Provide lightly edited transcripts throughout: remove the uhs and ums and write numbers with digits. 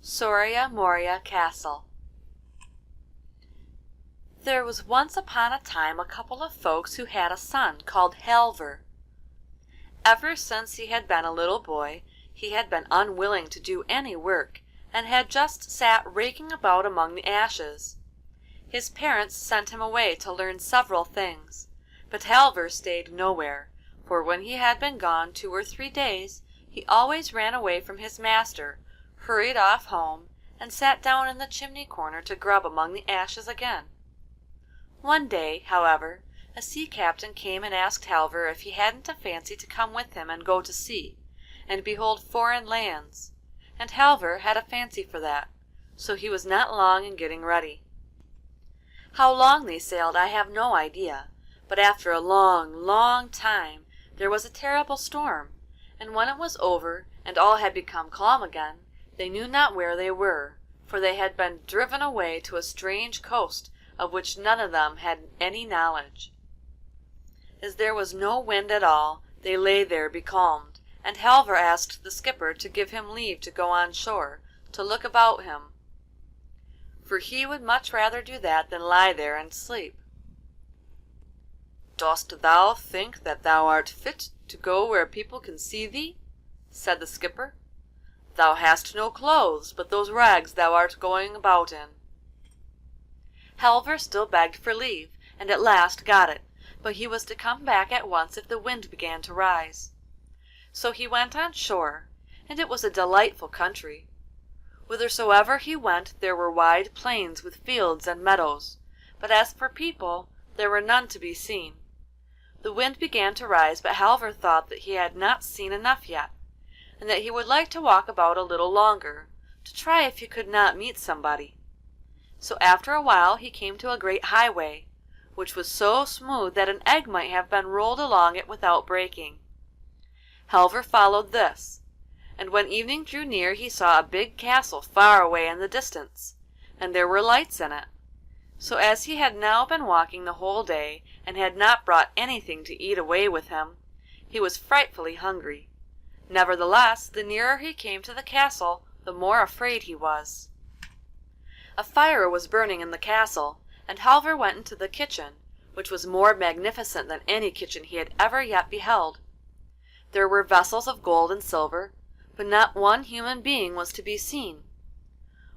Soria Moria Castle. There was once upon a time a couple of folks who had a son called Halver. Ever since he had been a little boy he had been unwilling to do any work, and had just sat raking about among the ashes. His parents sent him away to learn several things, but Halver stayed nowhere, for when he had been gone 2 or 3 days he always ran away from his master, hurried off home, and sat down in the chimney corner to grub among the ashes again. One day, however, a sea captain came and asked Halver if he hadn't a fancy to come with him and go to sea, and behold foreign lands, and Halver had a fancy for that, so he was not long in getting ready. How long they sailed I have no idea, but after a long, long time there was a terrible storm, and when it was over and all had become calm again, they knew not where they were, for they had been driven away to a strange coast of which none of them had any knowledge. As there was no wind at all, they lay there becalmed, and Halver asked the skipper to give him leave to go on shore to look about him, for he would much rather do that than lie there and sleep. "Dost thou think that thou art fit to go where people can see thee?" said the skipper. "Thou hast no clothes but those rags thou art going about in." Halver still begged for leave, and at last got it, but he was to come back at once if the wind began to rise. So he went on shore, and it was a delightful country. Whithersoever he went there were wide plains with fields and meadows, but as for people, there were none to be seen. The wind began to rise, but Halver thought that he had not seen enough yet, and that he would like to walk about a little longer, to try if he could not meet somebody. So after a while he came to a great highway, which was so smooth that an egg might have been rolled along it without breaking. Halver followed this, and when evening drew near he saw a big castle far away in the distance, and there were lights in it. So as he had now been walking the whole day, and had not brought anything to eat away with him, he was frightfully hungry. Nevertheless, the nearer he came to the castle, the more afraid he was. A fire was burning in the castle, and Halver went into the kitchen, which was more magnificent than any kitchen he had ever yet beheld. There were vessels of gold and silver, but not one human being was to be seen.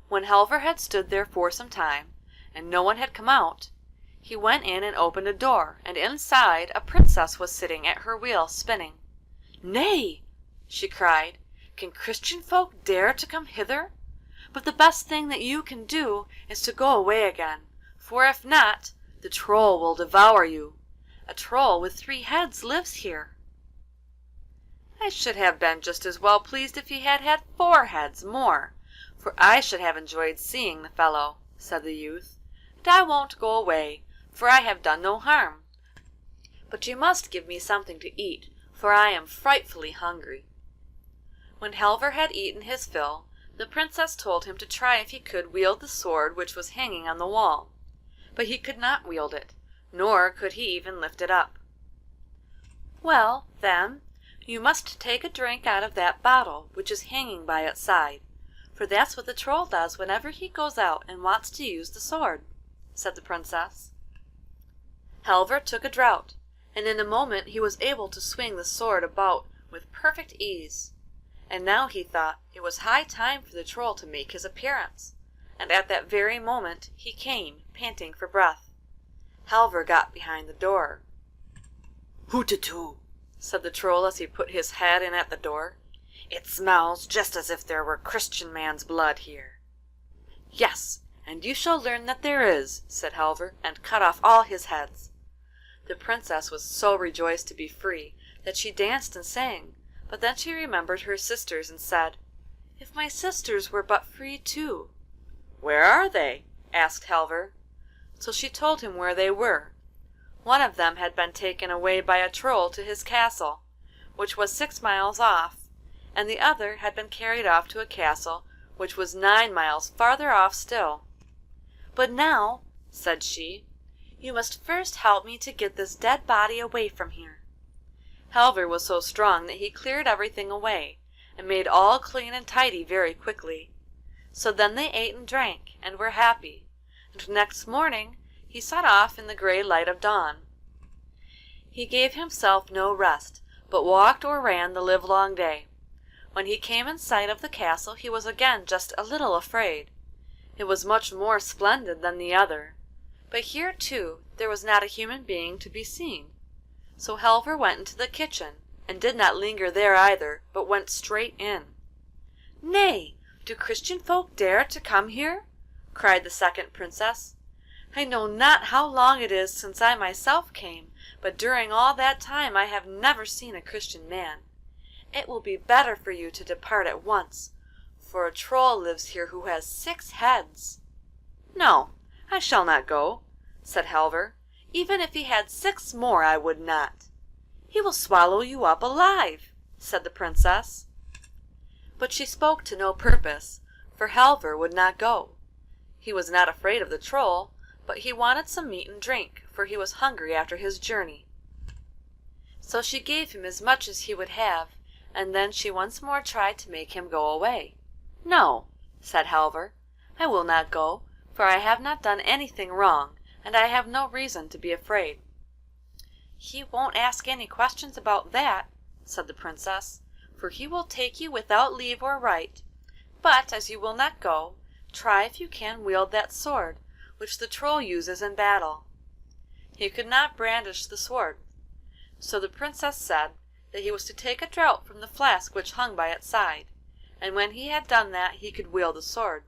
When Halver had stood there for some time, and no one had come out, he went in and opened a door, and inside a princess was sitting at her wheel spinning. "Nay," she cried, "can Christian folk dare to come hither? But the best thing that you can do is to go away again, for if not, the Troll will devour you. A Troll with 3 heads lives here." "I should have been just as well pleased if he had had 4 heads more, for I should have enjoyed seeing the fellow," said the youth. "And I won't go away, for I have done no harm. But you must give me something to eat, for I am frightfully hungry." When Halver had eaten his fill, the princess told him to try if he could wield the sword which was hanging on the wall, but he could not wield it, nor could he even lift it up. "Well, then, you must take a drink out of that bottle which is hanging by its side, for that's what the Troll does whenever he goes out and wants to use the sword," said the princess. Halver took a draught, and in a moment he was able to swing the sword about with perfect ease. And now he thought it was high time for the Troll to make his appearance, and at that very moment he came, panting for breath. Halver got behind the door. "Hutetu," said the Troll as he put his head in at the door. "It smells just as if there were Christian man's blood here." "Yes, and you shall learn that there is," said Halver, and cut off all his heads. The princess was so rejoiced to be free that she danced and sang, but then she remembered her sisters and said, "If my sisters were but free too." "Where are they?" asked Halver. So she told him where they were. One of them had been taken away by a Troll to his castle, which was 6 miles off, and the other had been carried off to a castle which was 9 miles farther off still. "But now," said she, "you must first help me to get this dead body away from here." Halver was so strong that he cleared everything away, and made all clean and tidy very quickly. So then they ate and drank, and were happy, and next morning he set off in the grey light of dawn. He gave himself no rest, but walked or ran the livelong day. When he came in sight of the castle he was again just a little afraid. It was much more splendid than the other, but here too there was not a human being to be seen. So Halver went into the kitchen, and did not linger there either, but went straight in. "Nay, do Christian folk dare to come here?" cried the second princess. "I know not how long it is since I myself came, but during all that time I have never seen a Christian man. It will be better for you to depart at once, for a Troll lives here who has 6 heads." "No, I shall not go," said Halver. "Even if he had 6 more I would not." "He will swallow you up alive," said the princess. But she spoke to no purpose, for Halver would not go. He was not afraid of the Troll, but he wanted some meat and drink, for he was hungry after his journey. So she gave him as much as he would have, and then she once more tried to make him go away. "No," said Halver, "I will not go, for I have not done anything wrong, and I have no reason to be afraid." "He won't ask any questions about that," said the princess, "for he will take you without leave or right. But as you will not go, try if you can wield that sword which the Troll uses in battle." He could not brandish the sword, so the princess said that he was to take a draught from the flask which hung by its side, and when he had done that he could wield the sword.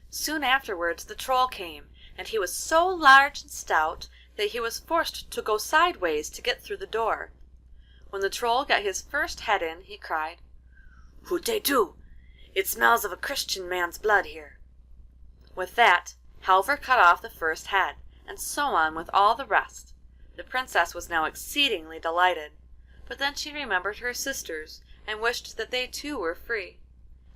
Soon afterwards the Troll came, and he was so large and stout that he was forced to go sideways to get through the door. When the Troll got his first head in, he cried, "Hooty-too! It smells of a Christian man's blood here." With that Halver cut off the first head, and so on with all the rest. The princess was now exceedingly delighted, but then she remembered her sisters, and wished that they too were free.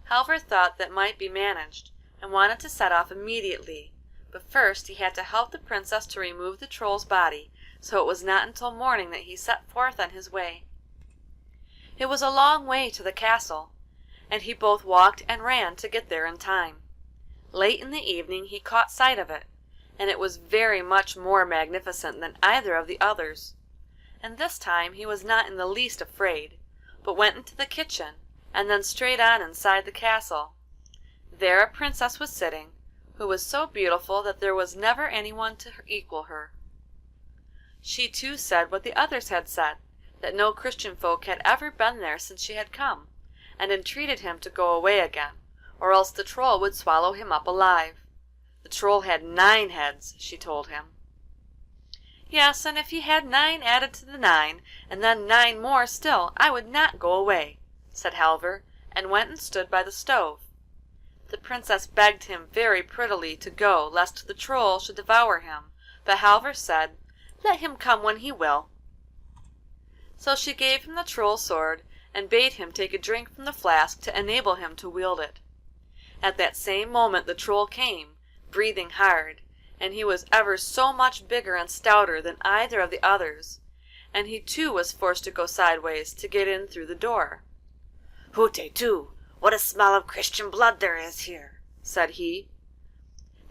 Halver thought that might be managed, and wanted to set off immediately, but first he had to help the princess to remove the Troll's body, so it was not until morning that he set forth on his way. It was a long way to the castle, and he both walked and ran to get there in time. Late in the evening he caught sight of it, and it was very much more magnificent than either of the others, and this time he was not in the least afraid, but went into the kitchen, and then straight on inside the castle. There a princess was sitting, who was so beautiful that there was never anyone to equal her. She too said what the others had said, that no Christian folk had ever been there since she had come, and entreated him to go away again, or else the Troll would swallow him up alive. The Troll had 9 heads, she told him. "Yes, and if he had 9 added to the 9, and then 9 more still, I would not go away," said Halver, and went and stood by the stove. The princess begged him very prettily to go, lest the Troll should devour him, but Halver said, "Let him come when he will." So she gave him the Troll's sword, and bade him take a drink from the flask to enable him to wield it. At that same moment the Troll came, breathing hard, and he was ever so much bigger and stouter than either of the others, and he too was forced to go sideways to get in through the door. "Hooty-too! What a smell of Christian blood there is here," said he.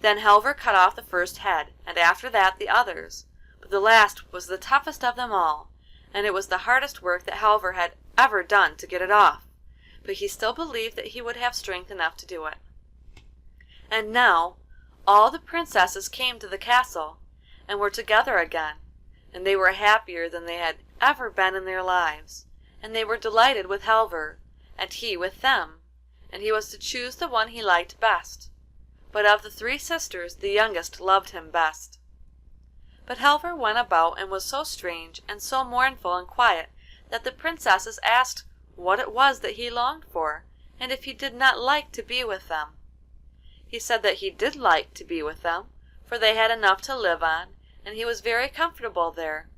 Then Halver cut off the first head, and after that the others, but the last was the toughest of them all, and it was the hardest work that Halver had ever done to get it off, but he still believed that he would have strength enough to do it. And now all the princesses came to the castle, and were together again, and they were happier than they had ever been in their lives, and they were delighted with Halver, and he with them, and he was to choose the one he liked best. But of the 3 sisters the youngest loved him best. But Halver went about and was so strange and so mournful and quiet that the princesses asked what it was that he longed for, and if he did not like to be with them. He said that he did like to be with them, for they had enough to live on, and he was very comfortable there.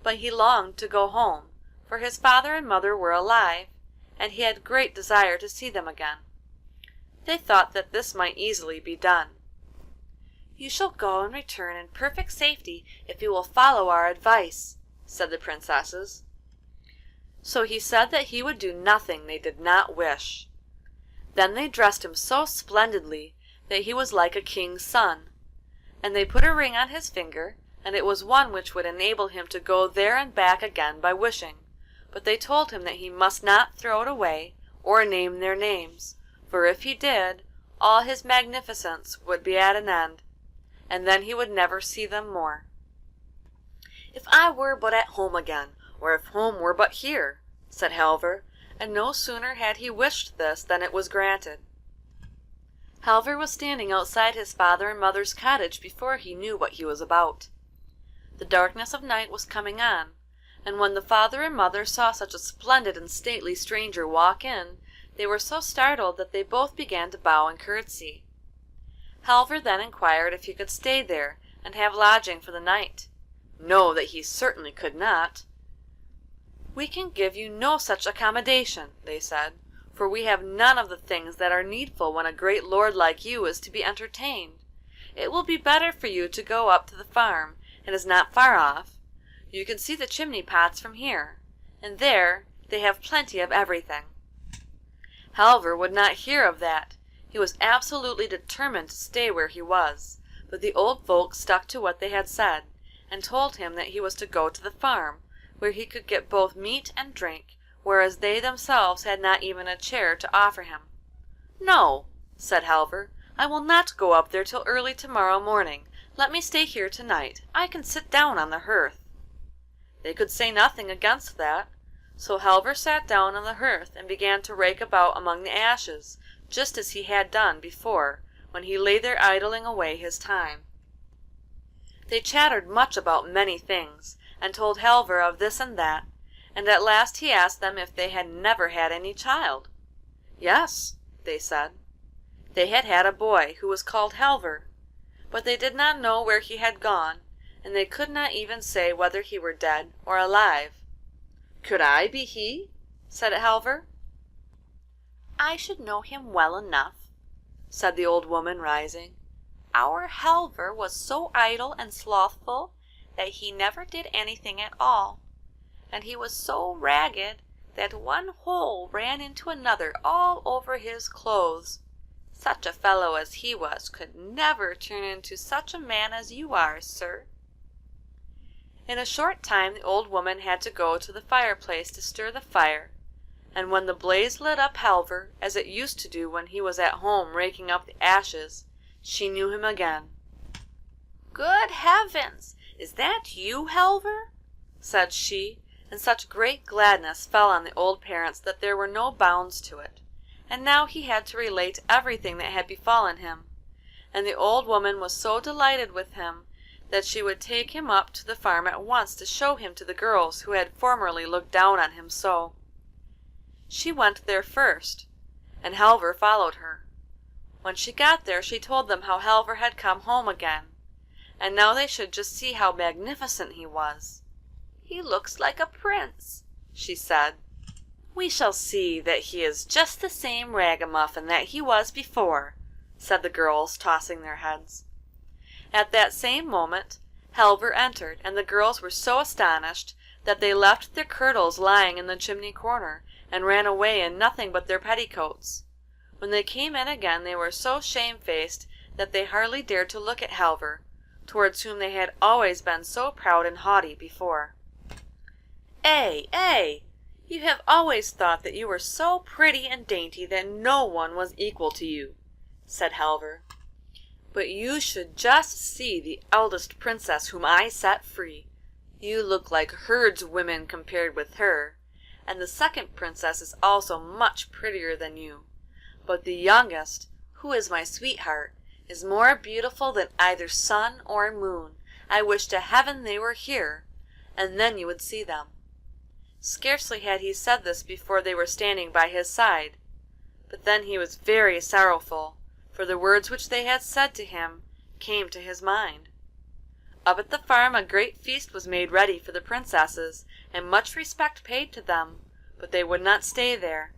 But he longed to go home, for his father and mother were alive, and he had great desire to see them again. They thought that this might easily be done. "You shall go and return in perfect safety if you will follow our advice," said the princesses. So he said that he would do nothing they did not wish. Then they dressed him so splendidly that he was like a king's son, and they put a ring on his finger, and it was one which would enable him to go there and back again by wishing, but they told him that he must not throw it away or name their names, for if he did, all his magnificence would be at an end, and then he would never see them more. "If I were but at home again, or if home were but here," said Halver, and no sooner had he wished this than it was granted. Halver was standing outside his father and mother's cottage before he knew what he was about. The darkness of night was coming on, and when the father and mother saw such a splendid and stately stranger walk in, they were so startled that they both began to bow and curtsy. Halver then inquired if he could stay there and have lodging for the night. No, that he certainly could not. "We can give you no such accommodation," they said, "for we have none of the things that are needful when a great lord like you is to be entertained. It will be better for you to go up to the farm. It is not far off. You can see the chimney pots from here, and there they have plenty of everything." Halver would not hear of that. He was absolutely determined to stay where he was, but the old folks stuck to what they had said, and told him that he was to go to the farm, where he could get both meat and drink, whereas they themselves had not even a chair to offer him. "No," said Halver, "I will not go up there till early tomorrow morning. Let me stay here tonight. I can sit down on the hearth." They could say nothing against that, so Halver sat down on the hearth and began to rake about among the ashes, just as he had done before when he lay there idling away his time. They chattered much about many things, and told Halver of this and that, and at last he asked them if they had never had any child. Yes, they said. They had had a boy who was called Halver, but they did not know where he had gone, and they could not even say whether he were dead or alive. "Could I be he?" said Halver. "I should know him well enough," said the old woman, rising. "Our Halver was so idle and slothful that he never did anything at all, and he was so ragged that one hole ran into another all over his clothes. Such a fellow as he was could never turn into such a man as you are, sir." In a short time the old woman had to go to the fireplace to stir the fire, and when the blaze lit up Halver, as it used to do when he was at home raking up the ashes, she knew him again. "Good heavens! Is that you, Halver?" said she, and such great gladness fell on the old parents that there were no bounds to it. And now he had to relate everything that had befallen him, and the old woman was so delighted with him that she would take him up to the farm at once to show him to the girls who had formerly looked down on him so. She went there first, and Halver followed her. When she got there she told them how Halver had come home again, and now they should just see how magnificent he was. "He looks like a prince," she said. "We shall see that he is just the same ragamuffin that he was before," said the girls, tossing their heads. At that same moment Halver entered, and the girls were so astonished that they left their kirtles lying in the chimney corner, and ran away in nothing but their petticoats. When they came in again they were so shamefaced that they hardly dared to look at Halver, towards whom they had always been so proud and haughty before. "Eh! You have always thought that you were so pretty and dainty that no one was equal to you," said Halver. "But you should just see the eldest princess whom I set free. You look like herdswomen compared with her, and the second princess is also much prettier than you. But the youngest, who is my sweetheart, is more beautiful than either sun or moon. I wish to heaven they were here, and then you would see them." Scarcely had he said this before they were standing by his side, but then he was very sorrowful, for the words which they had said to him came to his mind. Up at the farm a great feast was made ready for the princesses, and much respect paid to them, but they would not stay there.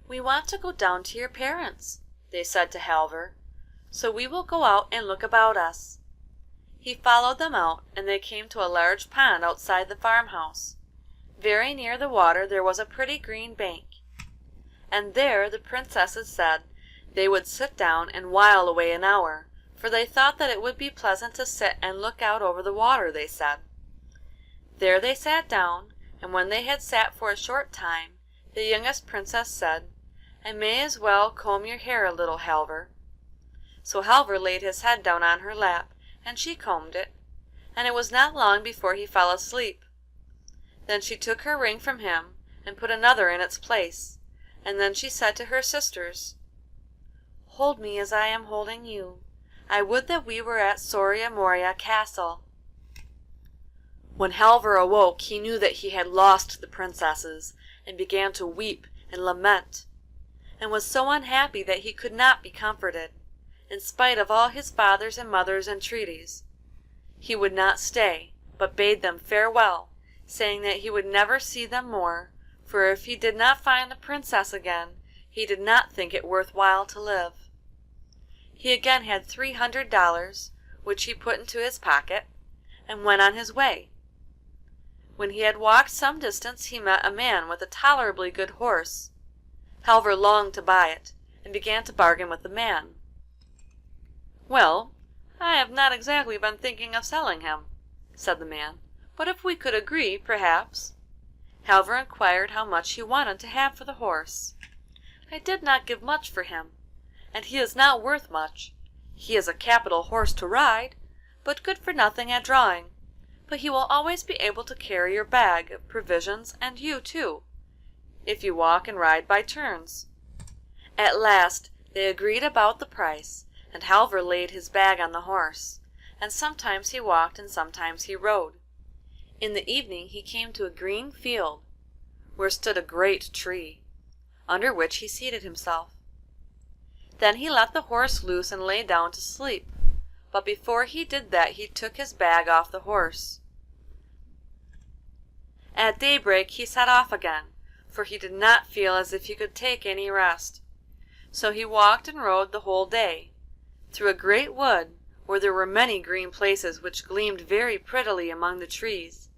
"We want to go down to your parents," they said to Halver, "so we will go out and look about us." He followed them out, and they came to a large pond outside the farmhouse. Very near the water there was a pretty green bank, and there the princesses said they would sit down and while away an hour, for they thought that it would be pleasant to sit and look out over the water, they said. There they sat down, and when they had sat for a short time, the youngest princess said, "I may as well comb your hair a little, Halver." So Halver laid his head down on her lap, and she combed it, and it was not long before he fell asleep. Then she took her ring from him and put another in its place, and then she said to her sisters, "Hold me as I am holding you. I would that we were at Soria Moria castle." When Halver awoke he knew that he had lost the princesses, and began to weep and lament, and was so unhappy that he could not be comforted, in spite of all his father's and mother's entreaties. He would not stay, but bade them farewell, saying that he would never see them more, for if he did not find the princess again, he did not think it worth while to live. He again had $300, which he put into his pocket, and went on his way. When he had walked some distance he met a man with a tolerably good horse. Halver longed to buy it, and began to bargain with the man. "Well, I have not exactly been thinking of selling him," said the man, "but if we could agree, perhaps." Halver inquired how much he wanted to have for the horse. "I did not give much for him, and he is not worth much. He is a capital horse to ride, but good for nothing at drawing. But he will always be able to carry your bag of provisions and you too, if you walk and ride by turns." At last they agreed about the price, and Halver laid his bag on the horse, and sometimes he walked and sometimes he rode. In the evening he came to a green field, where stood a great tree, under which he seated himself. Then he let the horse loose and lay down to sleep, but before he did that he took his bag off the horse. At daybreak he set off again, for he did not feel as if he could take any rest. So he walked and rode the whole day, through a great wood, where there were many green places which gleamed very prettily among the trees.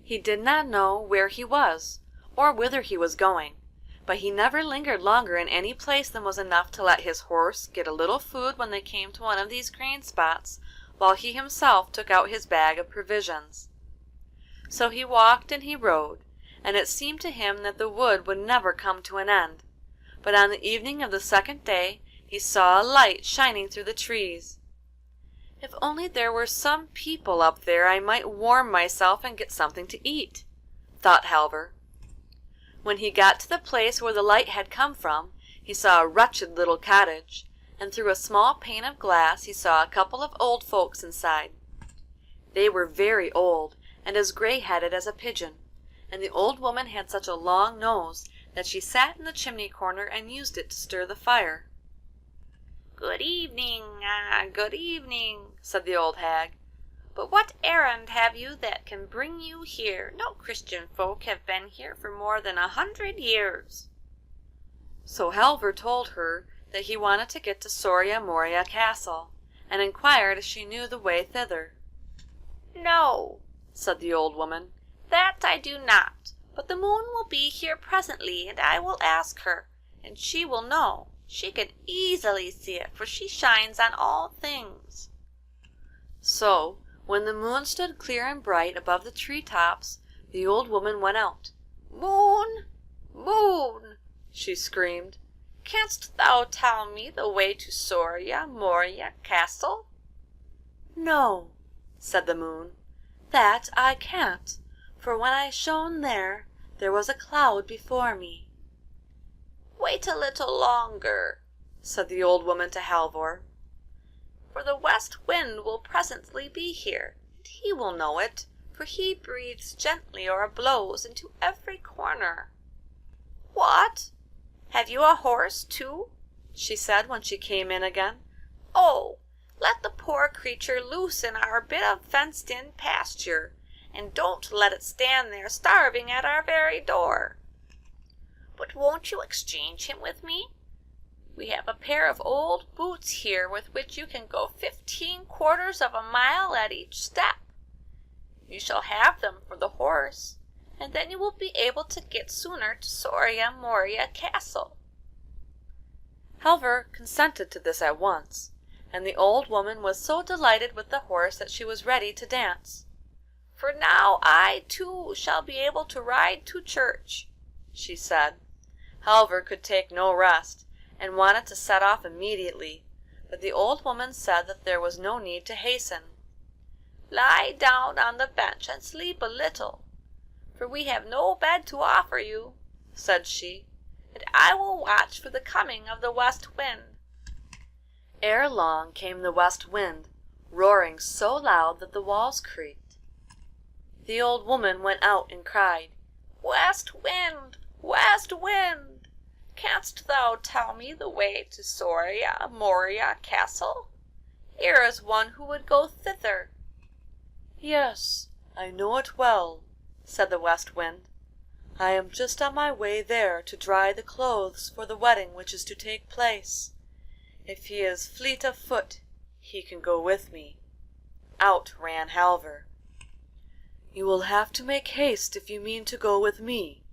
He did not know where he was, or whither he was going, but he never lingered longer in any place than was enough to let his horse get a little food when they came to one of these green spots, while he himself took out his bag of provisions. So he walked and he rode, and it seemed to him that the wood would never come to an end. But on the evening of the second day he saw a light shining through the trees. "If only there were some people up there I might warm myself and get something to eat," thought Halver. When he got to the place where the light had come from, he saw a wretched little cottage, and through a small pane of glass he saw a couple of old folks inside. They were very old, and as gray-headed as a pigeon, and the old woman had such a long nose that she sat in the chimney corner and used it to stir the fire. "Good evening, good evening," said the old hag. "But what errand have you that can bring you here? No Christian folk have been here for more than 100 years." So Halver told her that he wanted to get to Soria Moria castle, and inquired if she knew the way thither. "No," said the old woman, "that I do not, but the moon will be here presently, and I will ask her, and she will know. She can easily see it, for she shines on all things." So when the moon stood clear and bright above the tree tops, the old woman went out. "Moon, moon," she screamed, "canst thou tell me the way to Soria Moria castle?" "No," said the moon, "that I can't, for when I shone there was a cloud before me." "Wait a little longer," said the old woman to Halvor, "for the west wind will presently be here, and he will know it, for he breathes gently or blows into every corner." "What? Have you a horse too?" she said when she came in again. "Oh, let the poor creature loose in our bit of fenced-in pasture, and don't let it stand there starving at our very door. But won't you exchange him with me? We have a pair of old boots here with which you can go 15 quarters of a mile at each step. You shall have them for the horse, and then you will be able to get sooner to Soria Moria Castle." Halver consented to this at once, and the old woman was so delighted with the horse that she was ready to dance. "For now I, too, shall be able to ride to church," she said. Halver could take no rest, and wanted to set off immediately, but the old woman said that there was no need to hasten. "Lie down on the bench and sleep a little, for we have no bed to offer you," said she, "and I will watch for the coming of the west wind." Ere long came the west wind, roaring so loud that the walls creaked. The old woman went out and cried, "West wind, west wind, canst thou tell me the way to Soria Moria Castle? Here is one who would go thither." "Yes, I know it well," said the west wind. "I am just on my way there to dry the clothes for the wedding which is to take place. If he is fleet of foot, he can go with me." Out ran Halver. "You will have to make haste if you mean to go with me,"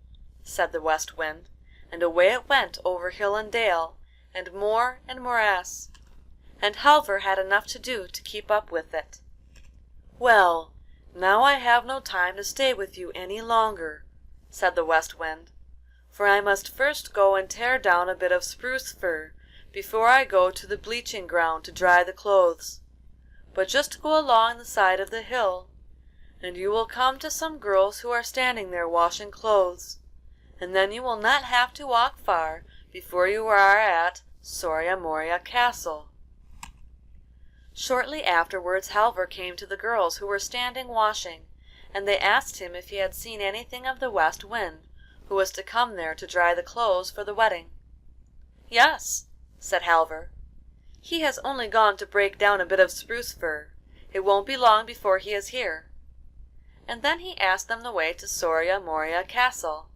said the west wind, and away it went over hill and dale, and moor and morass, and Halver had enough to do to keep up with it. "Well, now I have no time to stay with you any longer," said the west wind, "for I must first go and tear down a bit of spruce fir before I go to the bleaching ground to dry the clothes. But just go along the side of the hill, and you will come to some girls who are standing there washing clothes, and then you will not have to walk far before you are at Soria Moria Castle." Shortly afterwards Halver came to the girls who were standing washing, and they asked him if he had seen anything of the west wind, who was to come there to dry the clothes for the wedding. "Yes," said Halver, "he has only gone to break down a bit of spruce fir. It won't be long before he is here." And then he asked them the way to Soria Moria Castle.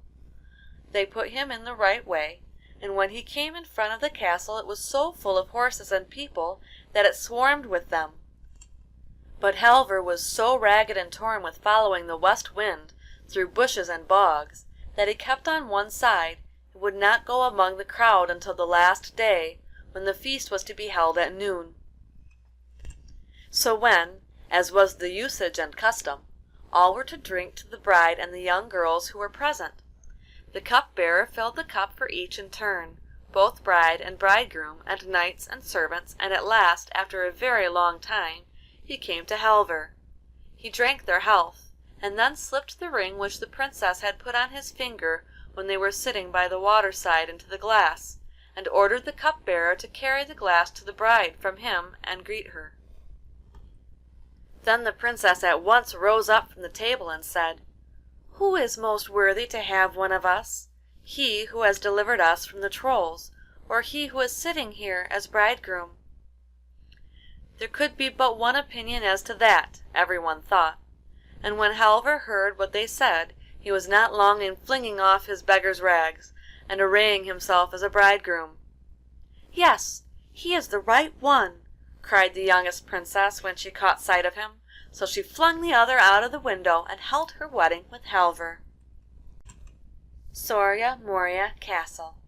They put him in the right way, and when he came in front of the castle it was so full of horses and people that it swarmed with them. But Halver was so ragged and torn with following the west wind through bushes and bogs that he kept on one side and would not go among the crowd until the last day, when the feast was to be held at noon. So when, as was the usage and custom, all were to drink to the bride and the young girls who were present, the cup-bearer filled the cup for each in turn, both bride and bridegroom, and knights and servants, and at last, after a very long time, he came to Halver. He drank their health, and then slipped the ring which the princess had put on his finger when they were sitting by the waterside into the glass, and ordered the cup-bearer to carry the glass to the bride from him and greet her. Then the princess at once rose up from the table and said, "Who is most worthy to have one of us, he who has delivered us from the Trolls, or he who is sitting here as bridegroom?" There could be but one opinion as to that, everyone thought, and when Halver heard what they said he was not long in flinging off his beggar's rags and arraying himself as a bridegroom. "Yes, he is the right one," cried the youngest princess when she caught sight of him, so she flung the other out of the window and held her wedding with Halver. Soria Moria Castle.